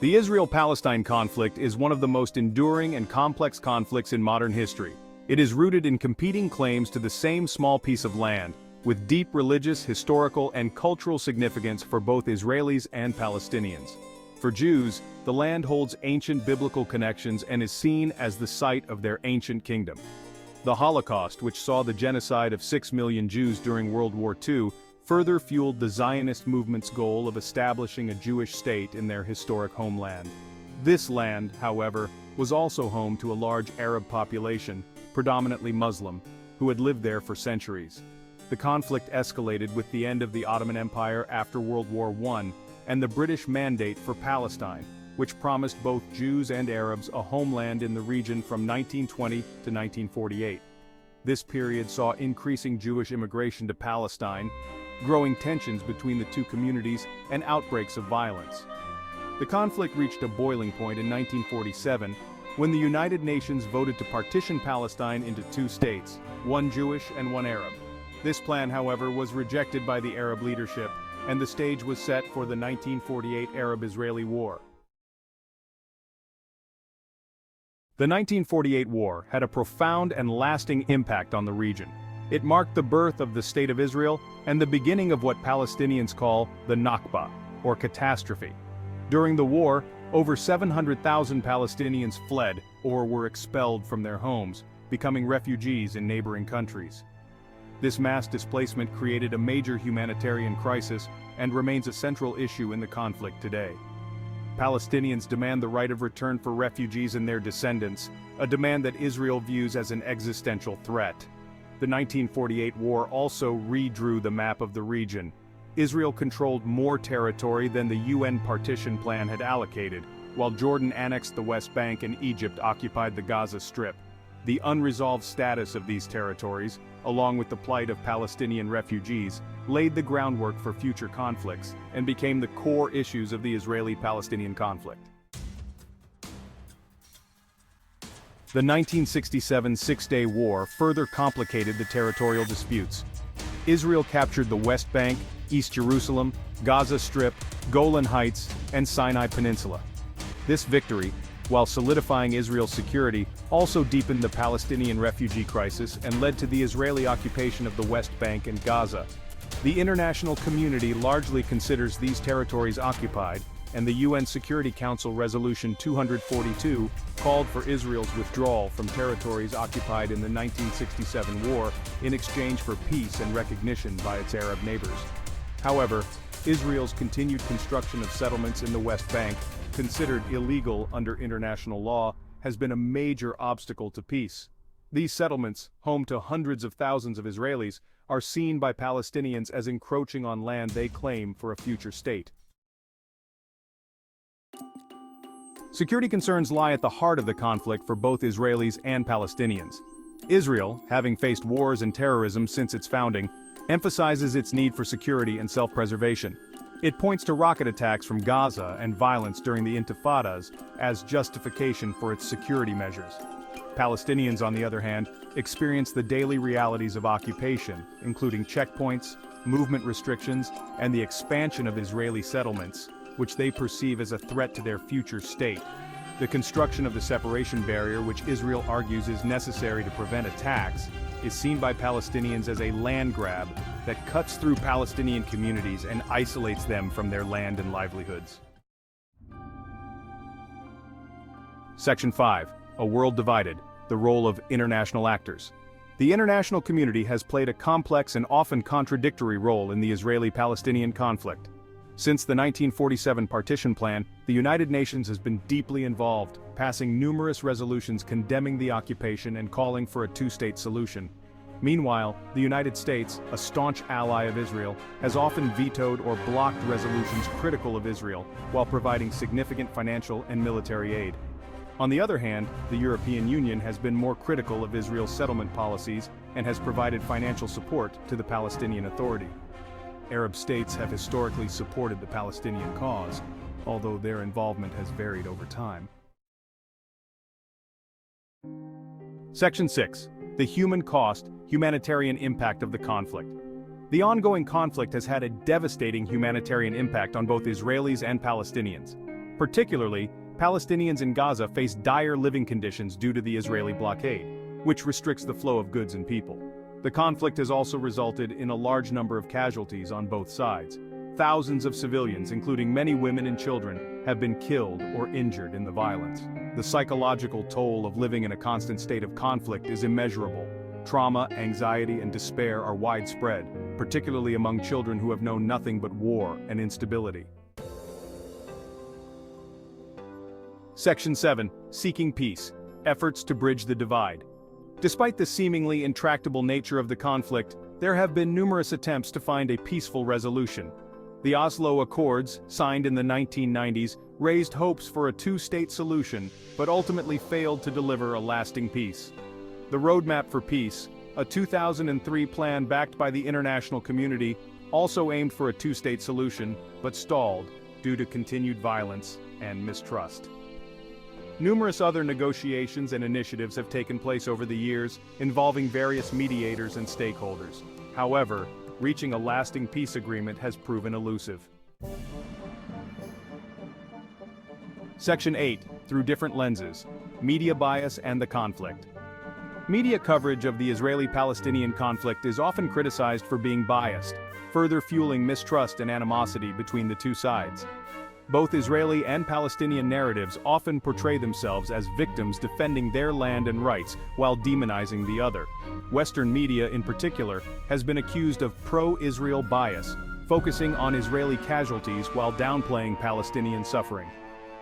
The Israel-Palestine conflict is one of the most enduring and complex conflicts in modern history. It is rooted in competing claims to the same small piece of land, with deep religious, historical, and cultural significance for both Israelis and Palestinians. For Jews, the land holds ancient biblical connections and is seen as the site of their ancient kingdom. The Holocaust, which saw the genocide of 6 million Jews during World War II, further fueled the Zionist movement's goal of establishing a Jewish state in their historic homeland. This land, however, was also home to a large Arab population, predominantly Muslim, who had lived there for centuries. The conflict escalated with the end of the Ottoman Empire after World War I, and the British Mandate for Palestine, which promised both Jews and Arabs a homeland in the region from 1920 to 1948. This period saw increasing Jewish immigration to Palestine, growing tensions between the two communities, and outbreaks of violence. The conflict reached a boiling point in 1947, when the United Nations voted to partition Palestine into two states, one Jewish and one Arab. This plan, however, was rejected by the Arab leadership, and the stage was set for the 1948 Arab-Israeli War. The 1948 war had a profound and lasting impact on the region. It marked the birth of the State of Israel and the beginning of what Palestinians call the Nakba, or catastrophe. During the war, over 700,000 Palestinians fled or were expelled from their homes, becoming refugees in neighboring countries. This mass displacement created a major humanitarian crisis and remains a central issue in the conflict today. Palestinians demand the right of return for refugees and their descendants, a demand that Israel views as an existential threat. The 1948 war also redrew the map of the region. Israel controlled more territory than the UN partition plan had allocated, while Jordan annexed the West Bank and Egypt occupied the Gaza Strip. The unresolved status of these territories, along with the plight of Palestinian refugees, laid the groundwork for future conflicts and became the core issues of the Israeli-Palestinian conflict. The 1967 Six-Day War further complicated the territorial disputes. Israel captured the West Bank, East Jerusalem, Gaza Strip, Golan Heights, and Sinai Peninsula. This victory, while solidifying Israel's security, also deepened the Palestinian refugee crisis and led to the Israeli occupation of the West Bank and Gaza. The international community largely considers these territories occupied, and the UN Security Council Resolution 242 called for Israel's withdrawal from territories occupied in the 1967 war in exchange for peace and recognition by its Arab neighbors. However, Israel's continued construction of settlements in the West Bank, considered illegal under international law, has been a major obstacle to peace. These settlements, home to hundreds of thousands of Israelis, are seen by Palestinians as encroaching on land they claim for a future state. Security concerns lie at the heart of the conflict for both Israelis and Palestinians. Israel, having faced wars and terrorism since its founding, emphasizes its need for security and self-preservation. It points to rocket attacks from Gaza and violence during the Intifadas as justification for its security measures. Palestinians, on the other hand, experience the daily realities of occupation, including checkpoints, movement restrictions, and the expansion of Israeli settlements, which they perceive as a threat to their future state. The construction of the separation barrier, which Israel argues is necessary to prevent attacks, is seen by Palestinians as a land grab that cuts through Palestinian communities and isolates them from their land and livelihoods. Section 5. A World Divided: The Role of International Actors. The international community has played a complex and often contradictory role in the Israeli-Palestinian conflict. Since the 1947 partition plan, the United Nations has been deeply involved, passing numerous resolutions condemning the occupation and calling for a two-state solution. Meanwhile, the United States, a staunch ally of Israel, has often vetoed or blocked resolutions critical of Israel, while providing significant financial and military aid. On the other hand, the European Union has been more critical of Israel's settlement policies and has provided financial support to the Palestinian Authority. Arab states have historically supported the Palestinian cause, although their involvement has varied over time. Section 6. The human cost, humanitarian impact of the conflict. The ongoing conflict has had a devastating humanitarian impact on both Israelis and Palestinians. Particularly, Palestinians in Gaza face dire living conditions due to the Israeli blockade, which restricts the flow of goods and people. The conflict has also resulted in a large number of casualties on both sides. Thousands of civilians, including many women and children, have been killed or injured in the violence. The psychological toll of living in a constant state of conflict is immeasurable. Trauma, anxiety, and despair are widespread, particularly among children who have known nothing but war and instability. Section 7. Seeking Peace. Efforts to bridge the divide. Despite the seemingly intractable nature of the conflict, there have been numerous attempts to find a peaceful resolution. The Oslo Accords, signed in the 1990s, raised hopes for a two-state solution, but ultimately failed to deliver a lasting peace. The Roadmap for Peace, a 2003 plan backed by the international community, also aimed for a two-state solution, but stalled due to continued violence and mistrust. Numerous other negotiations and initiatives have taken place over the years, involving various mediators and stakeholders. However, reaching a lasting peace agreement has proven elusive. Section 8. Through different lenses. Media bias and the conflict. Media coverage of the Israeli-Palestinian conflict is often criticized for being biased, further fueling mistrust and animosity between the two sides. Both Israeli and Palestinian narratives often portray themselves as victims defending their land and rights while demonizing the other. Western media, in particular, has been accused of pro-Israel bias, focusing on Israeli casualties while downplaying Palestinian suffering.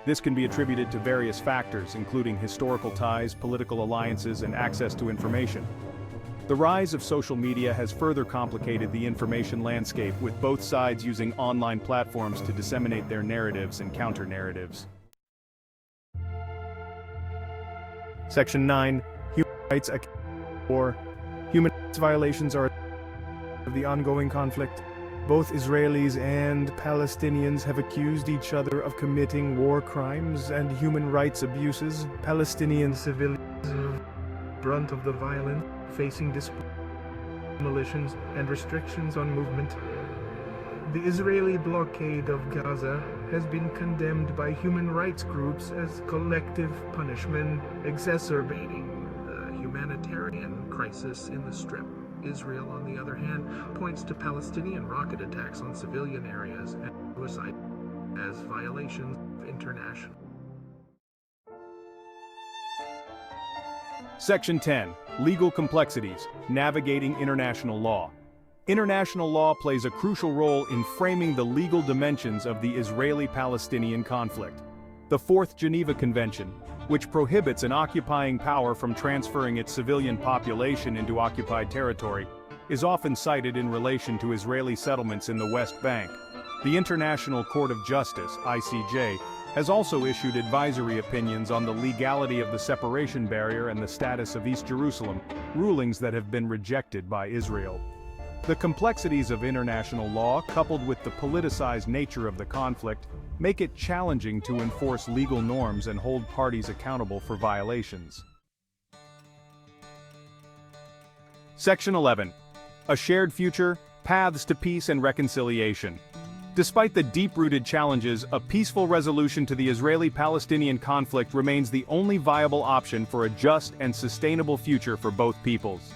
This can be attributed to various factors, including historical ties, political alliances, and access to information. The rise of social media has further complicated the information landscape, with both sides using online platforms to disseminate their narratives and counter-narratives. Section 9. Human rights or human rights violations are of the ongoing conflict. Both Israelis and Palestinians have accused each other of committing war crimes and human rights abuses. Palestinian civilians are brunt of the violence, facing demolitions and restrictions on movement. The Israeli blockade of Gaza has been condemned by human rights groups as collective punishment, exacerbating the humanitarian crisis in the Strip. Israel, on the other hand, points to Palestinian rocket attacks on civilian areas and suicide as violations of international. Section 10. Legal complexities. Navigating international law. International law plays a crucial role in framing the legal dimensions of the Israeli-Palestinian conflict. The Fourth Geneva Convention, which prohibits an occupying power from transferring its civilian population into occupied territory, is often cited in relation to Israeli settlements in the West Bank. The International Court of Justice, ICJ, has also issued advisory opinions on the legality of the separation barrier and the status of East Jerusalem, rulings that have been rejected by Israel. The complexities of international law, coupled with the politicized nature of the conflict, make it challenging to enforce legal norms and hold parties accountable for violations. Section 11. A shared future, paths to peace and reconciliation. Despite the deep-rooted challenges, a peaceful resolution to the Israeli-Palestinian conflict remains the only viable option for a just and sustainable future for both peoples.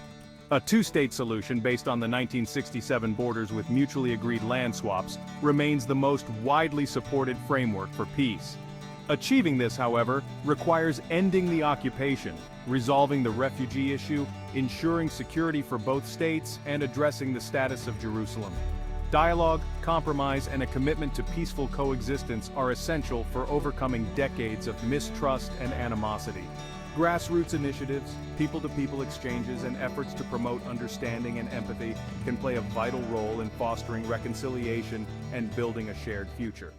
A two-state solution based on the 1967 borders with mutually agreed land swaps remains the most widely supported framework for peace. Achieving this, however, requires ending the occupation, resolving the refugee issue, ensuring security for both states, and addressing the status of Jerusalem. Dialogue, compromise, and a commitment to peaceful coexistence are essential for overcoming decades of mistrust and animosity. Grassroots initiatives, people-to-people exchanges, and efforts to promote understanding and empathy can play a vital role in fostering reconciliation and building a shared future.